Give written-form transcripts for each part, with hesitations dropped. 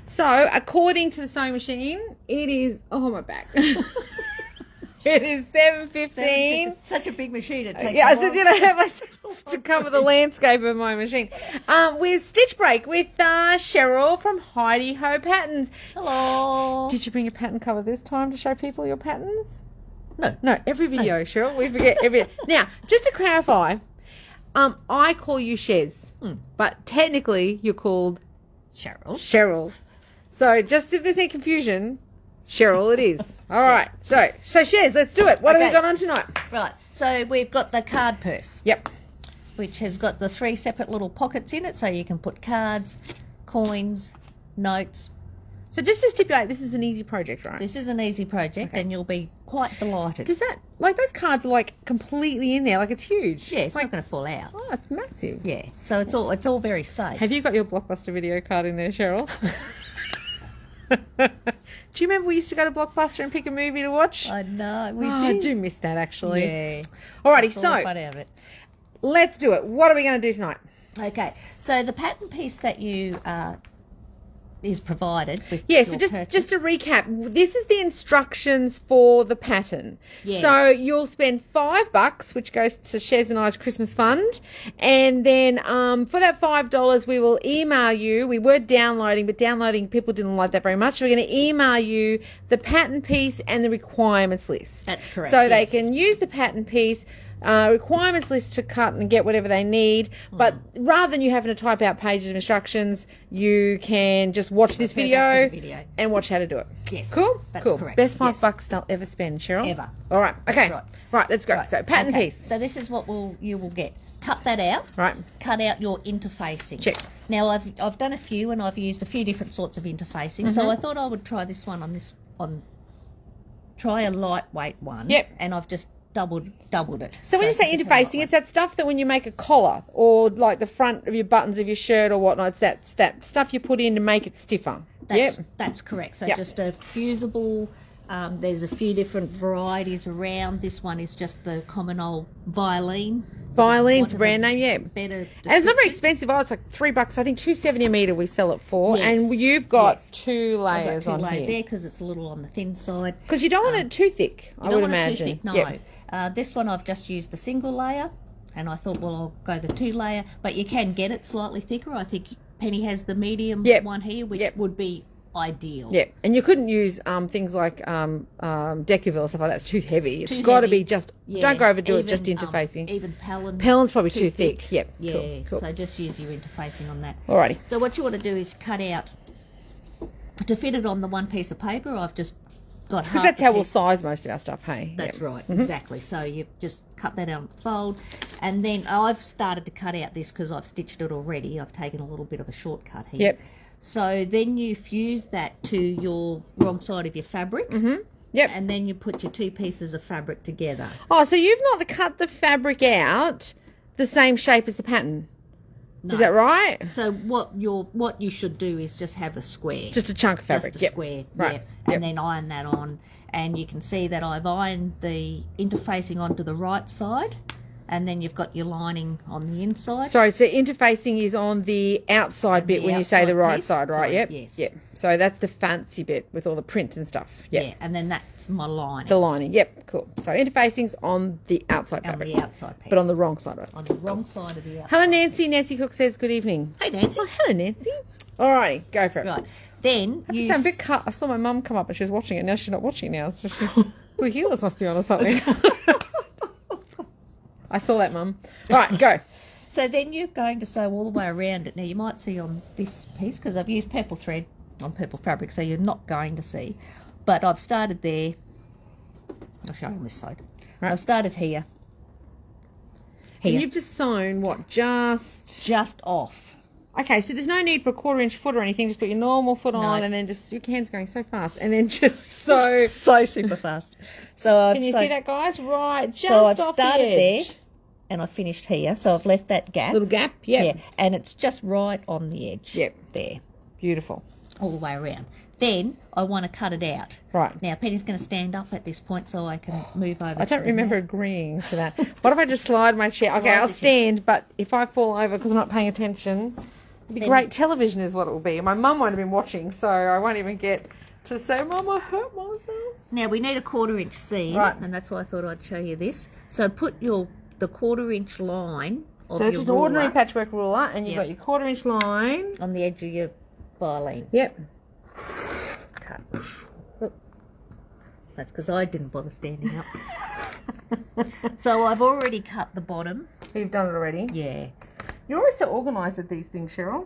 So, according to the sewing machine, it is... Oh, my back. It is 7:15. Such a big machine. It takes Yeah, so did I have myself to cover the landscape of my machine? With Stitch Break with Cheryl from Heidi Ho Patterns. Hello. Did you bring a pattern cover this time to show people your patterns? No. No, every video, Cheryl. We forget every... Now, just to clarify, I call you Shez, but technically you're called Cheryl. So just if there's any confusion... Cheryl, it is. All right. So Shez, let's do it. What have we got on tonight? Right. So we've got the card purse. Yep. Which has got the 3 separate little pockets in it, so you can put cards, coins, notes. So just to stipulate, this is an easy project, right? This is an easy project, and you'll be quite delighted. Does that, like, those cards are like completely in there, like it's huge. Yeah, it's like, not going to fall out. Oh, it's massive. Yeah. So it's all very safe. Have you got your Blockbuster video card in there, Cheryl? Do you remember we used to go to Blockbuster and pick a movie to watch? I know, we did. I do miss that, actually. Yeah. Alrighty, That's all the so fun out of it. let's do it. What are we going to do tonight? Okay, so the pattern piece that you is provided with Yeah, so your just to recap, this is the instructions for the pattern. Yes. So you'll spend $5, which goes to Shez and I's Christmas fund, and then for that $5, we will email you. We were downloading, but downloading people didn't like that very much. We're going to email you the pattern piece and the requirements list. That's correct. So they yes. can use the pattern piece. Requirements list to cut and get whatever they need, but rather than you having to type out pages of instructions, you can just watch this video and watch how to do it. Yes, cool. that's cool. correct. Best $5 they'll ever spend, Cheryl. Ever. All right. Okay. That's Right. Let's go. Right. So pattern Okay. piece. So this is what you will get. Cut that out. Right. Cut out your interfacing. Check. Now I've done a few, and I've used a few different sorts of interfacing. So I thought I would try this one try a lightweight one. Yep. And I've just doubled it. So when you say interfacing, it's that stuff that when you make a collar or like the front of your buttons of your shirt or whatnot, it's that stuff you put in to make it stiffer. That's correct. So Yep. just a fusible. There's a few different varieties around. This one is just the common old violin. Violin's a brand name, yeah. Better. And it's not very expensive. Oh, it's like $3. I think $2.70 a metre we sell it for. Yes. And you've got Yes. 2 I've layers got 2 on layers here. there because it's a little on the thin side. Because you don't want it too thick, I You would don't want imagine. it too thick, no. Yep. This one I've just used the single layer, and I thought, well, I'll go the 2 layer, but you can get it slightly thicker. I think Penny has the medium Yep. one here, which Yep. would be ideal. Yeah, and you couldn't use things like Decaville or stuff like that. It's too heavy. It's Too got to heavy. be just, Yeah, don't go overdo it, even, just interfacing. Even Pellin. Pellin's probably too thick. Yep, Yeah, cool. so just use your interfacing on that. Alrighty. So what you want to do is cut out, to fit it on the one piece of paper, I've just got half Because that's the how we'll piece. size most of our stuff, hey? That's Yep. right, exactly. So you just cut that out on the fold, and then I've started to cut out this because I've stitched it already. I've taken a little bit of a shortcut here. Yep. So then you fuse that to your wrong side of your fabric. Yep. And then you put your 2 pieces of fabric together. Oh, so you've not cut the fabric out the same shape as the pattern. No. Is that right? So what you should do is just have a square. Just a chunk of fabric. Just a Yep. square, Right. yeah. And Yep. then iron that on. And you can see that I've ironed the interfacing onto the right side. And then you've got your lining on the inside. Sorry, so interfacing is on the outside bit the when you say the outside right piece? side, right? Sorry, Yep. yes. Yep. So that's the fancy bit with all the print and stuff. Yep. Yeah, and then that's my lining The lining. Yep. Cool. So interfacing's on the outside on fabric. the outside piece. But on the wrong side, right? On the wrong side of the outside. Hello, Nancy. Nancy Cook says good evening. Hey, Nancy. Oh, hello, Nancy. All righty, go for it. Right. Then I you... just am a bit cut. I saw my mum come up and she was watching it. Now she's not watching now. So she... Her healers must be on or something. I saw that, Mum. All right, go. So then you're going to sew all the way around it. Now you might see on this piece, because I've used purple thread on purple fabric, so you're not going to see. But I've started there. I'll show you on this side. Right. I've started here. And Here. you've just sewn, what, Just off. Okay, so there's no need for a 1/4 foot or anything. Just put your normal foot on and then just... Your hand's going so fast. And then just sew... So super fast. So I've Can you see that, guys? Right, just So I've off started the edge. there, and I finished here. So I've left that gap. Little gap, yep. Yeah, and it's just right on the edge. Yep. There, Beautiful. all the way around. Then I want to cut it out. Right. Now Penny's going to stand up at this point so I can move over. I don't remember agreeing to that. What if I just slide my chair? Okay, Slide I'll the chair. stand, but if I fall over because I'm not paying attention, It'll be great television is what it will be. My mum won't have been watching, so I won't even get to say, Mum, I hurt myself. Now we need a 1/4 inch seam, Right. and that's why I thought I'd show you this. So put the 1/4 inch line of So your it's just an ordinary ruler patchwork ruler, and you've Yep. got your 1/4 inch line. on the edge of your biline. Yep. Cut. Oop. That's because I didn't bother standing up. So I've already cut the bottom. You've done it already. Yeah. You're always so organised with these things, Cheryl.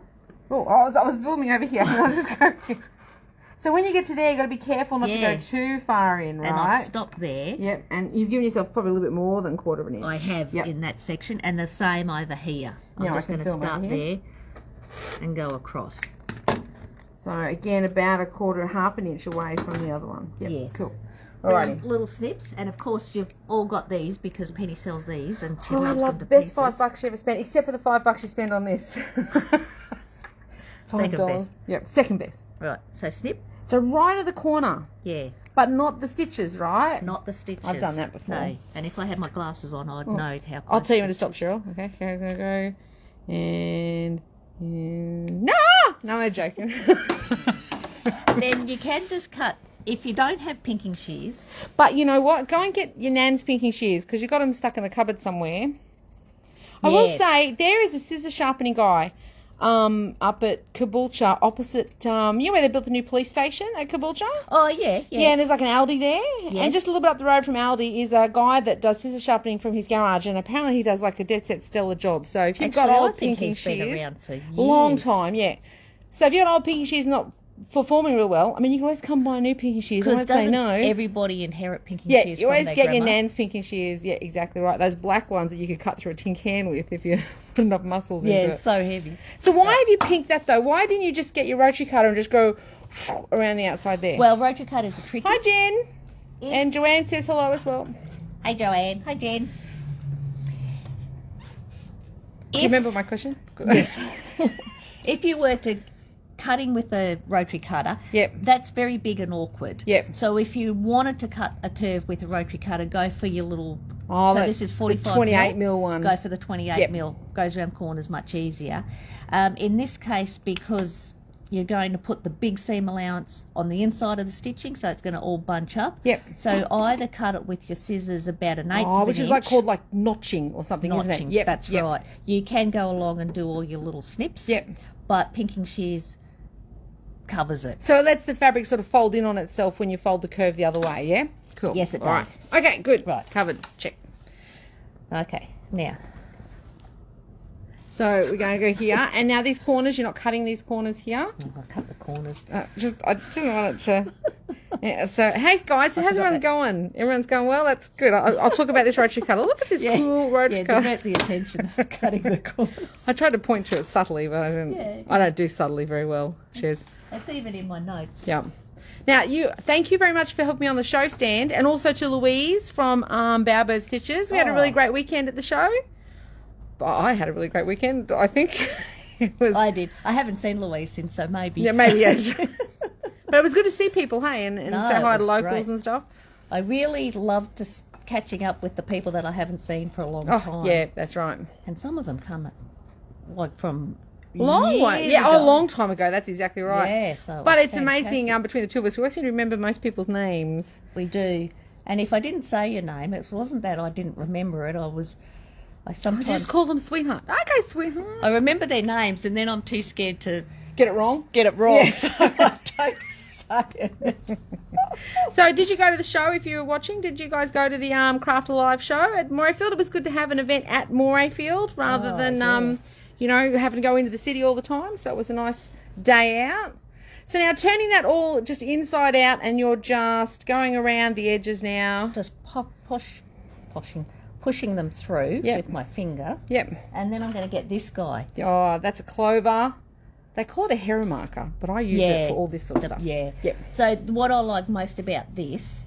Oh, I was filming over here. I was just going. So when you get to there, you've got to be careful not to go Yes. too far in, right? And I've stopped there. Yep, and you've given yourself probably a little bit more than 1/4 inch. I have Yep. in that section, and the same over here. I'm Yeah, I just can going to film over start here. there and go across. So again, about 1/4, half an inch away from the other one. Yep, Yes. cool. Then Alrighty. little snips, and of course you've all got these because Penny sells these, and she Oh, I loves love them the to best pieces. $5 you ever spent, except for the $5 you spend on this. Second $5. best. Yep, second best. Right, so snip. So right at the corner, Yeah, but not the stitches, right? not the stitches. I've done that before. No, and if I had my glasses on, I'd know how. I'll close tell you when to- to stop, Cheryl. Okay, go. And no, I'm joking. Then you can just cut. If you don't have pinking shears, But you know what? Go and get your nan's pinking shears because you got them stuck in the cupboard somewhere. I will Yes. say there is a scissor sharpening guy up at Caboolture opposite, you know where they built the new police station at Caboolture? oh yeah, Yeah, and there's like an Aldi there. And Yes. just a little bit up the road from Aldi is a guy that does scissor sharpening from his garage, and apparently he does like a dead set stellar job. So if you've Actually, got I old think pinking he's been shears, around for long years. time, yeah. So if you've got old pinking shears not performing real well, I mean, you can always come buy new pinking shears. I Because won't say doesn't no. everybody inherit pinking Yeah, shears you from always their get your grandma? nan's pinking shears. Yeah, exactly right. Those black ones that you could cut through a tin can with if you put enough muscles Yeah, into it. it's so heavy. So why have you pinked that though? Why didn't you just get your rotary cutter and just go around the outside there? Well, rotary cutters are tricky. Hi, Jen. If- And Joanne says hello as well. Hi, Joanne. Hi, Jen. Do you remember my question? Yes. If you were to cutting with a rotary cutter, Yep. that's very big and awkward. Yep. So if you wanted to cut a curve with a rotary cutter, go for your little. Oh, so that- this is the 45 28 mil one. Go for the 28 Yep. mil. Goes around corners much easier. In this case, because you're going to put the big seam allowance on the inside of the stitching, so it's going to all bunch up. Yep. So either cut it with your scissors about an eighth Oh, of which an is like inch. called like notching or something, isn't Notching, it? Yep. that's yep. right. You can go along and do all your little snips. Yep. But pinking shears covers it. So it lets the fabric sort of fold in on itself when you fold the curve the other way, yeah? Cool. Yes, it All does. Right. Okay, good. Right. Covered. Check. Okay, now. So we're going to go here. And now these corners, you're not cutting these corners here. I'll cut the corners. I didn't want it to... Yeah, so, hey guys, how's forgot everyone that. going? Everyone's going well? That's good. I'll talk about this rotary cutter. Look at this cool rotary yeah, cutter. divert the attention of cutting the corners. I tried to point to it subtly, but I didn't. Yeah. I don't do subtly very well. Cheers. It's even in my notes. Yeah. Now, thank you very much for helping me on the show stand, and also to Louise from Bowerbird Stitches. We had a really Oh. great weekend at the show. I had a really great weekend, I think. It was, I did. I haven't seen Louise since, so maybe. yeah, maybe, yeah. But it was good to see people, hey, and No, say it hi to was locals great. and stuff. I really love catching up with the people that I haven't seen for a long Oh, time. yeah, that's right. And some of them come like from Long years way. Yeah, ago. a long time ago. That's exactly right. Yeah, so it But was it's amazing fantastic. between the two of us. We always seem to remember most people's names. We do. And if I didn't say your name, it wasn't that I didn't remember it. I I sometimes just call them sweetheart. Okay, sweetheart. I remember their names, and then I'm too scared to Get it wrong? get it wrong, Yeah. so I don't say it. So, did you go to the show if you were watching? Did you guys go to the Craft Alive show at Morayfield? It was good to have an event at Morayfield rather Oh, than, yeah. having to go into the city all the time. So, it was a nice day out. So, now turning that all just inside out, and you're just going around the edges now. Just pushing them through Yep. with my finger, Yep. and then I'm going to get this guy. Oh, that's a clover. They call it a hair marker, but I use it for all this sort of stuff. Yeah. Yep. So what I like most about this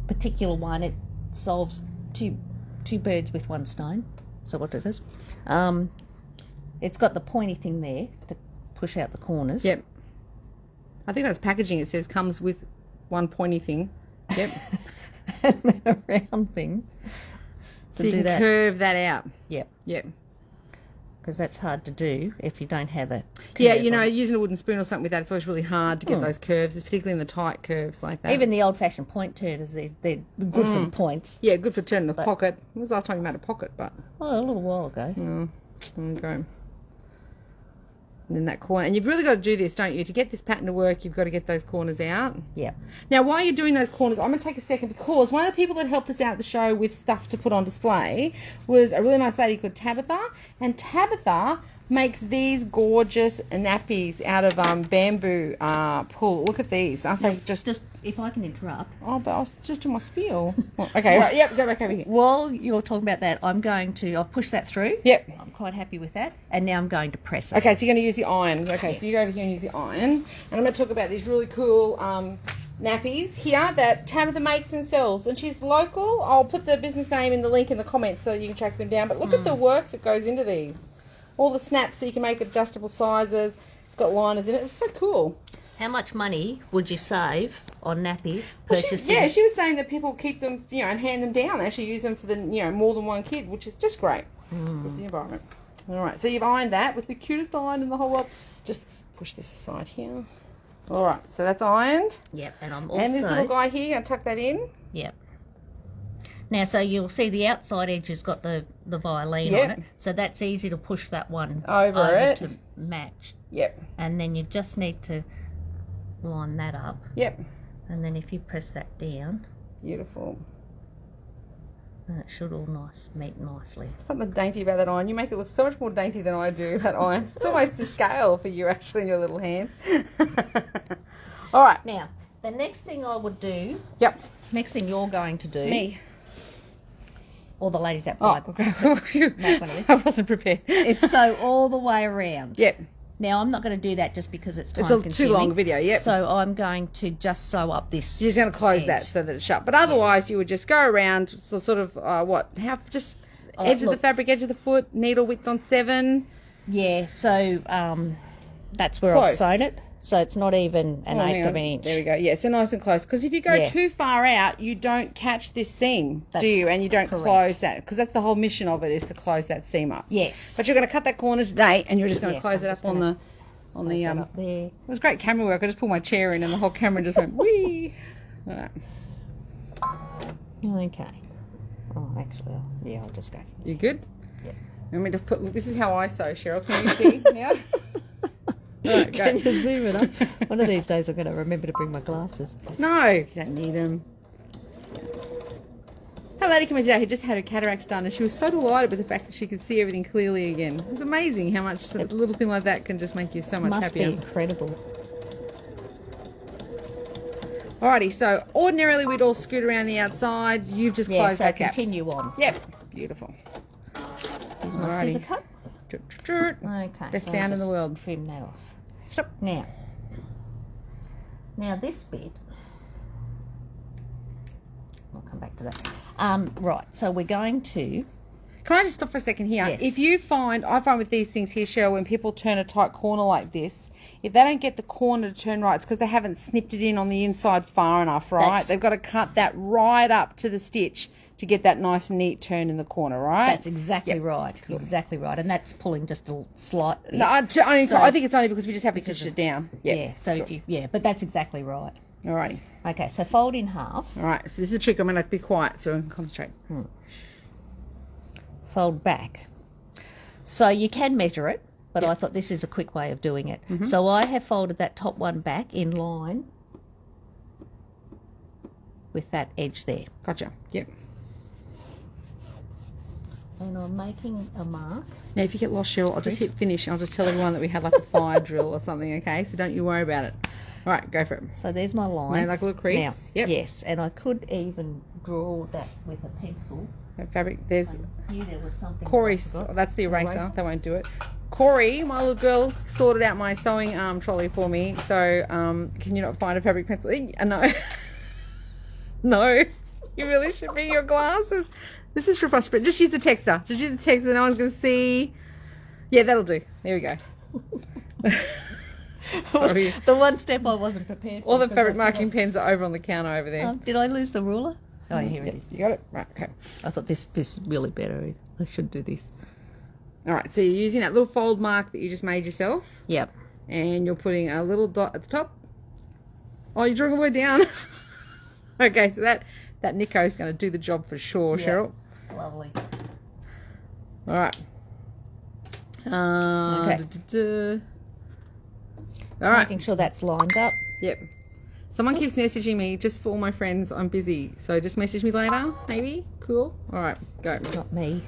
particular one, it solves two birds with one stone. So what does this? It's got the pointy thing there to push out the corners. Yep. I think that's packaging. It says comes with one pointy thing. Yep. And then a round thing. So to you do can that. curve that out. Yep. Yep. because that's hard to do if you don't have a Yeah, curve you know, on it. using a wooden spoon or something with that, it's always really hard to get those curves, particularly in the tight curves like that. Even the old-fashioned point turners, they're good for the points. Yeah, good for turning a pocket. When was the last time you made a pocket? But Oh, a little while ago. okay. And then that corner, and you've really got to do this, don't you? To get this pattern to work, you've got to get those corners out. Yeah. Now, while you're doing those corners, I'm going to take a second because one of the people that helped us out at the show with stuff to put on display was a really nice lady called Tabitha. And Tabitha makes these gorgeous nappies out of bamboo pull. Look at these. Aren't they just... Just, if I can interrupt. Oh, but I was just doing my spiel. Okay, right, yep, go back over here. While you're talking about that, I've pushed that through. Yep. I'm quite happy with that. And now I'm going to press it. Okay, so you're going to use the iron. Okay, so you go over here and use the iron. And I'm going to talk about these really cool nappies here that Tabitha makes and sells. And she's local. I'll put the business name in the link in the comments so you can track them down. But look at the work that goes into these. All the snaps so you can make adjustable sizes. It's got liners in it. It's so cool. How much money would you save on nappies Well, purchasing? she was saying that people keep them, you know, and hand them down. They actually use them for the, you know, more than one kid, which is just great for the environment. All right, so you've ironed that with the cutest iron in the whole world. Just push this aside here. All right, so that's ironed. Yep, and I'm also... And this little guy here, I'm going to tuck that in. Yep. Now, so you'll see the outside edge has got the violin Yep. on it. So that's easy to push that one Over it. to match. Yep, And then you just need to line that up. yep. And then if you press that down, Beautiful. then it should all meet nicely. Something dainty about that iron. You make it look so much more dainty than I do, that iron. It's almost to scale for you, actually, in your little hands. All right. Now, the next thing I would do, Yep. next thing you're going to do, Me. or the ladies that Oh, buy, okay. make one of these, I wasn't prepared. is sew all the way around. Yep. Now, I'm not going to do that just because it's time It's a consuming. too long video, yep. So I'm going to just sew up this. You're just going to close edge. that so that it's shut. But otherwise, you would just go around, so sort of, just edge of the look. fabric, edge of the foot, needle width on 7. Yeah, so that's where Close. I've sewn it. So it's not even an Oh, hang eighth of on. an inch. There we go. Yeah, so nice and close. Because if you go Yeah. too far out, you don't catch this seam, That's do you? And you don't correct. close that. Because that's the whole mission of it, is to close that seam up. Yes. But you're going to cut that corner today, and you're just going to Yes, close I'm it just up on gonna the Close that It up there. was great camera work. I just pulled my chair in, and the whole camera just went wee. All right. Okay. Oh, actually, I'll just go. You good? Yeah. You want me to put? Look, this is how I sew, Cheryl. Can you see now? Right, go. Can you zoom it up? One of these days I'm going to remember to bring my glasses. No, you don't need them. That lady came in today who just had her cataracts done, and she was so delighted with the fact that she could see everything clearly again. It's amazing how much a little thing like that can just make you so much Must happier. be incredible. Alrighty, so ordinarily we'd all scoot around the outside. You've just Yeah, closed so that gap. continue on. Yep, beautiful. Here's my Alrighty. scissor cut. Okay. Best so sound I'll in the just world. Trim that off. Stop. Now this bit, I'll come back to that. Right, so we're going to, Can I just stop for a second here? Yes. If you find, I find with these things here, Cheryl, when people turn a tight corner like this, if they don't get the corner to turn right, it's because they haven't snipped it in on the inside far enough, right? That's- They've got to cut that right up to the stitch to get that nice neat turn in the corner, right? that's exactly right, exactly right. And that's pulling just a slight bit. No, I think it's only because we just haven't stitched it down. Yep. Yeah, so if you, but that's exactly right. Alrighty. Okay, so fold in half, All right, so this is a trick. I'm going to be quiet so I can concentrate. fold back. So you can measure it, but I thought this is a quick way of doing it. So I have folded that top one back in line with that edge there. Gotcha. Yep. And I'm making a mark. Now, if you get lost, Cheryl, I'll just hit finish. I'll just tell everyone that we had like a fire drill or something, okay? So don't you worry about it. All right, go for it. So there's my line. Made like a little crease. Now, Yep. yes, and I could even draw that with a pencil. Fabric. There's I knew there was something. Corey. that I forgot. That's the eraser. They won't do it. Corey, my little girl, sorted out my sewing trolley for me. So can you not find a fabric pencil? No. No. You really should be your glasses. This is for frustrating. Just use the texter. Just use the texter. No one's going to see. Yeah, that'll do. There we go. Sorry. The one step I wasn't prepared for. All the because fabric I marking pens are over on the counter over there. Did I lose the ruler? Oh, here it Yep, is. you got it? Right, okay. I thought this is really better. I should do this. All right, so you're using that little fold mark that you just made yourself, Yep. and you're putting a little dot at the top. Oh, you're drawing all the way down. Okay, so that Nico's going to do the job for sure, Yep. Cheryl. Lovely. All right. Okay. All right. Making sure that's lined up. Yep. Someone keeps messaging me, just for all my friends, I'm busy. So just message me later, maybe. Cool. All right, go. Not me.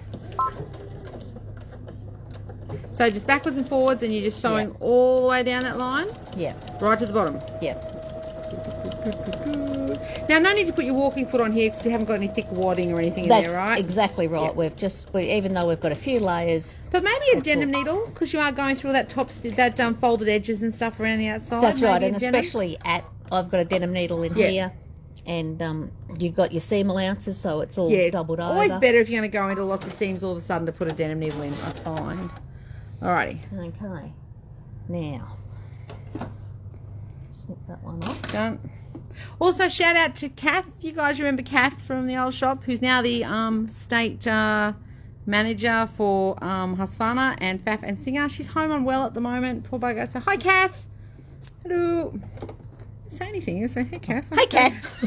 So just backwards and forwards, and you're just sewing Yeah. all the way down that line, Yep. right to the bottom. Yep. Now, no need to put your walking foot on here because you haven't got any thick wadding or anything in That's there, right? exactly right. Yeah. Even though we've got a few layers, But maybe a denim needle because you are going through that folded edges and stuff around the outside. that's right. Maybe And a denim. especially I've got a denim needle in Yeah. here, and you've got your seam allowances, so it's all Yeah, doubled over. always better if you're going to go into lots of seams all of a sudden to put a denim needle in, I find. Alrighty, Okay. Now, snip that one off. done. Also, shout out to Kath. You guys remember Kath from the old shop, who's now the state manager for Husqvarna and Faf and Singer. She's home unwell at the moment. Poor bugger. So, hi, Kath. Hello. Say anything. You say, hey, Kath. Hey, Kath.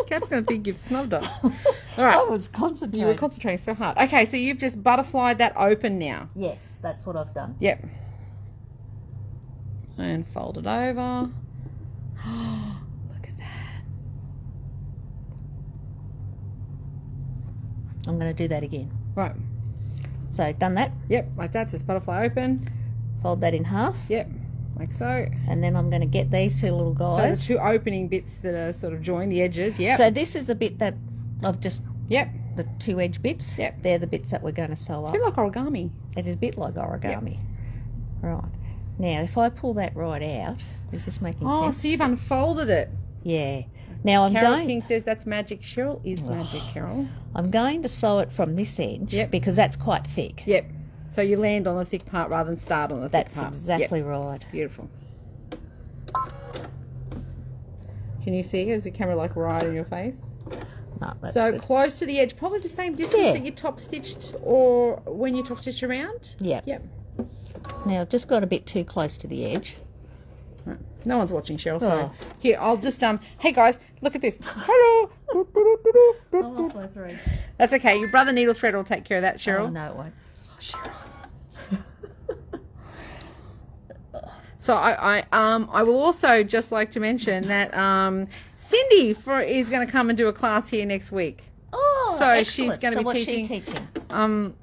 Kath's going to think you've snubbed her. All right. I was concentrating. You were concentrating so hard. Okay, so you've just butterflied that open now. Yes, that's what I've done. Yep. And fold it over. Look at that. I'm going to do that again. Right. So, done that. Yep, like that. So it's butterfly open. Fold that in half. Yep, like so. And then I'm going to get these two little So guys. the two opening bits that are sort of joined the edges. Yep. So this is the bit that I've just, Yep. the two edge bits. Yep. They're the bits that we're going to sew It's a up. bit like origami. It is a bit like origami. Right. Now, if I pull that right out, is this making Oh, sense? so you've unfolded it. Yeah. Now Carol King says that's magic. Cheryl is magic, Carol. I'm going to sew it from this end Yep. because that's quite thick. Yep. So you land on the thick part rather than start on the thick That's part. exactly Yep. right. Beautiful. Can you see? Is the camera like right in your face? No, that's So good. close to the edge, probably the same distance Yeah. that you top stitched or when you top stitched around. Yeah. Yep. Now, I've just got a bit too close to the edge. Right. No one's watching, Cheryl. So Oh. here, I'll just hey guys, look at this. Hello. I lost my thread. That's okay. Your brother needle thread will take care of that, Cheryl. Oh, no, it won't. Cheryl. So I will also just like to mention that Cindy is going to come and do a class here next week. Oh, So excellent. she's gonna So be what's teaching- she teaching?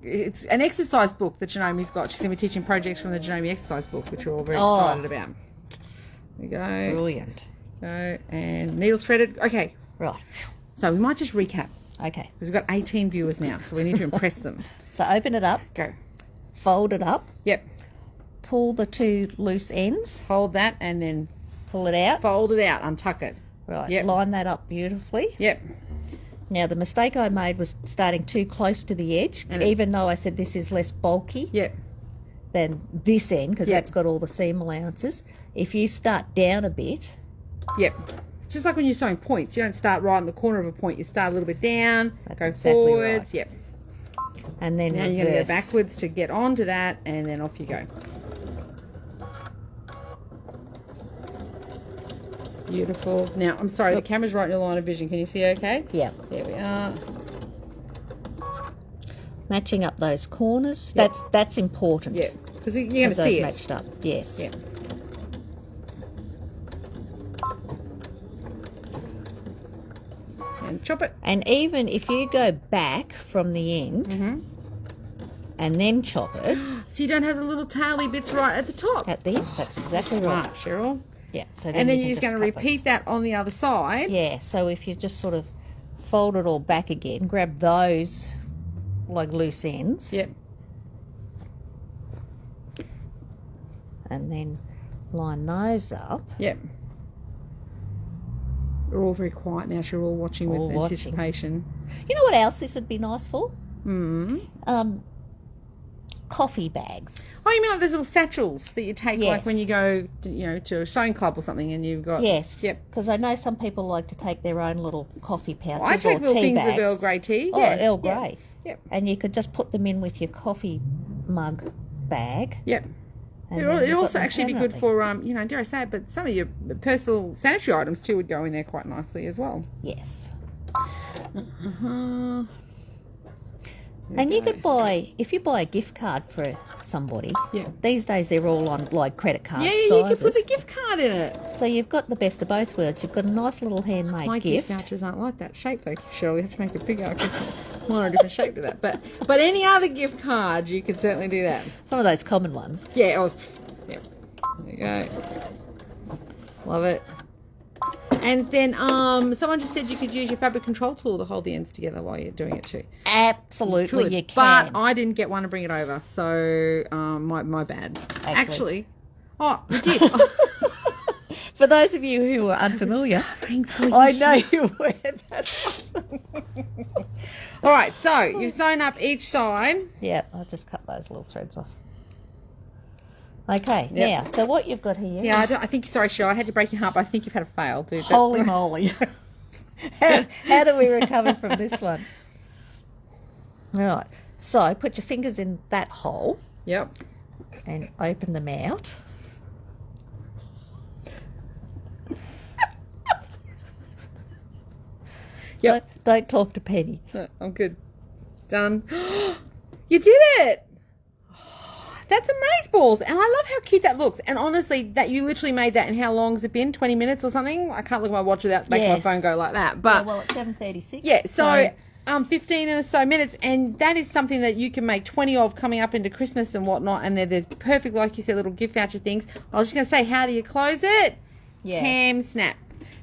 It's an exercise book that Janomi's got. She's going to be teaching projects from the Janomi exercise book, which we're all very Oh. excited about. There we go. Brilliant. Go and needle threaded. Okay, Right. so we might just recap Okay. because we've got 18 viewers now, so we need to impress them. So open it up, Go. fold it up, Yep. pull the two loose ends, Hold that and then pull it out. fold it out. Untuck it. Right. Yep. Line that up beautifully. Yep. Now, the mistake I made was starting too close to the edge, And even though I said this is less bulky Yep. than this end, because Yep. that's got all the seam allowances. If you start down a bit, Yep. It's just like when you're sewing points. You don't start right in the corner of a point. You start a little bit down, That's go exactly forwards. Yep. and then Now you're going to go reverse. backwards to get onto that, and then off you go. Beautiful. Now, I'm sorry, the camera's right in your line of vision. Can you see okay? Yeah. There we are. Matching up those corners. Yep. That's important. Yeah, because you're going Have to those see it. matched up. Yes. Yeah. And chop it. And even if you go back from the end Mm-hmm. and then chop it So you don't have the little taily bits right at the top. at the end, that's exactly Smart, right. Cheryl. Yeah. So And then you you're can just going to cut them. repeat that on the other side. Yeah. So if you just sort of fold it all back again, grab those like loose ends, Yep. and then line those up. Yep. We're all very quiet now. So we're all watching All with watching. anticipation. You know what else this would be nice for? Mm. coffee bags. Oh, you mean like those little satchels that you take, like Yes. when you go, to a sewing club or something, and you've got. Yes. Yep. Because I know some people like to take their own little coffee pouches I take or little tea things bags. of Earl Grey tea. Oh, Yeah. Earl Grey. Yep. And you could just put them in with your coffee mug bag. Yep. and It then would you've also got them actually be good permanently. for, dare I say it, but some of your personal sanitary items too would go in there quite nicely as well. Yes. Uh-huh. And you could buy, if you buy a gift card for somebody, Yeah. these days they're all on like credit card Yeah, sizes. you could put the gift card in it. So you've got the best of both worlds. You've got a nice little handmade My gift gift. vouchers aren't like that shape though, Cheryl. You have to make it bigger because one a different shape to that. But any other gift card, you could certainly do that. Some of those common ones. Yeah. Oh, yeah. There you go. Love it. And then someone just said you could use your fabric control tool to hold the ends together while you're doing it too. Absolutely, Could. you can. But I didn't get one to bring it over, so my bad. Actually, oh, you did. For those of you who are unfamiliar, I know you wear that. All right, so you've sewn up each side. Yeah, I'll just cut those little threads off. Okay, Yep. now, so what you've got here Yeah, is- I think. Sorry, Cheryl, I had to break your heart, but I think you've had a fail, dude. Holy moly. How do we recover from this one? All right. So put your fingers in that hole Yep. and open them out. Yep. Don't talk to Penny. No, I'm good. Done. You did it. That's amazeballs, and I love how cute that looks. And honestly, that you literally made that in how long has it been? 20 minutes or something? I can't look at my watch without making my Yes. phone go like that. Yeah, But well, it's 7:36. yeah, so 15 and so minutes, and that is something that you can make 20 of coming up into Christmas and whatnot. And there's perfect, like you said, little gift voucher things. I was just going to say, how do you close it? Yeah. Cam snap.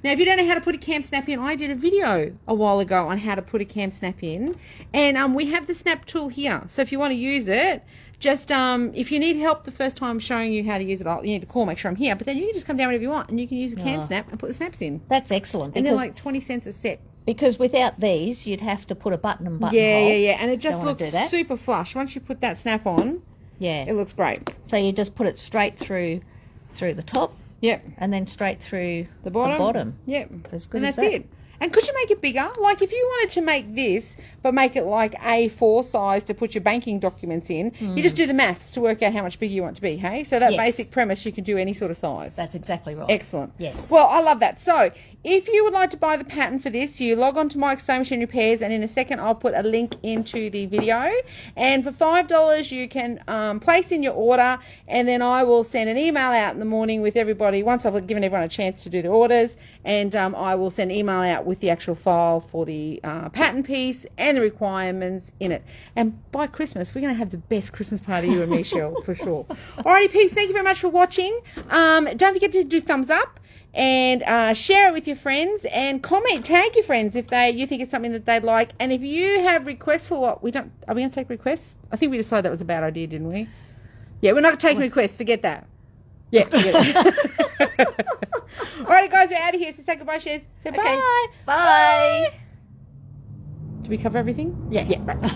Now, if you don't know how to put a cam snap in, I did a video a while ago on how to put a cam snap in, and we have the snap tool here. So if you want to use it, just if you need help the first time showing you how to use it, you need to call, make sure I'm here. But then you can just come down whenever you want, and you can use the cam snap and put the snaps in. That's excellent. And they're Because, like 20 cents a set. because without these, you'd have to put a button and buttonhole. Yeah. And it just Don't wanna looks do that. super flush. Once you put that snap on, Yeah. it looks great. So you just put it straight through the top Yep. and then straight through The bottom. Yep. As good and as that's that. it. And could you make it bigger? Like if you wanted to make this, but make it like A4 size to put your banking documents in, you just do the maths to work out how much bigger you want it to be, hey? So that Yes. basic premise, you can do any sort of size. That's exactly right. Excellent. Yes. Well, I love that. So, if you would like to buy the pattern for this, you log on to Mike's Sewing Machine Repairs, and in a second, I'll put a link into the video. And for $5, you can place in your order, and then I will send an email out in the morning with everybody once I've given everyone a chance to do the orders, and I will send an email out with the actual file for the pattern piece and the requirements in it. And by Christmas, we're going to have the best Christmas party, you and me, Cheryl, for sure. Alrighty, peeps, thank you very much for watching. Don't forget to do thumbs up and share it with your friends, and comment, tag your friends if you think it's something that they'd like. And if you have requests for what are we going to take requests? I think we decided that was a bad idea, didn't we? Yeah, we're not taking requests. Forget that. Yeah, forget it. Alrighty, guys, we're out of here. So say goodbye, Shez. Say Okay. bye. Bye. Did we cover everything? Yeah. Yeah. Right.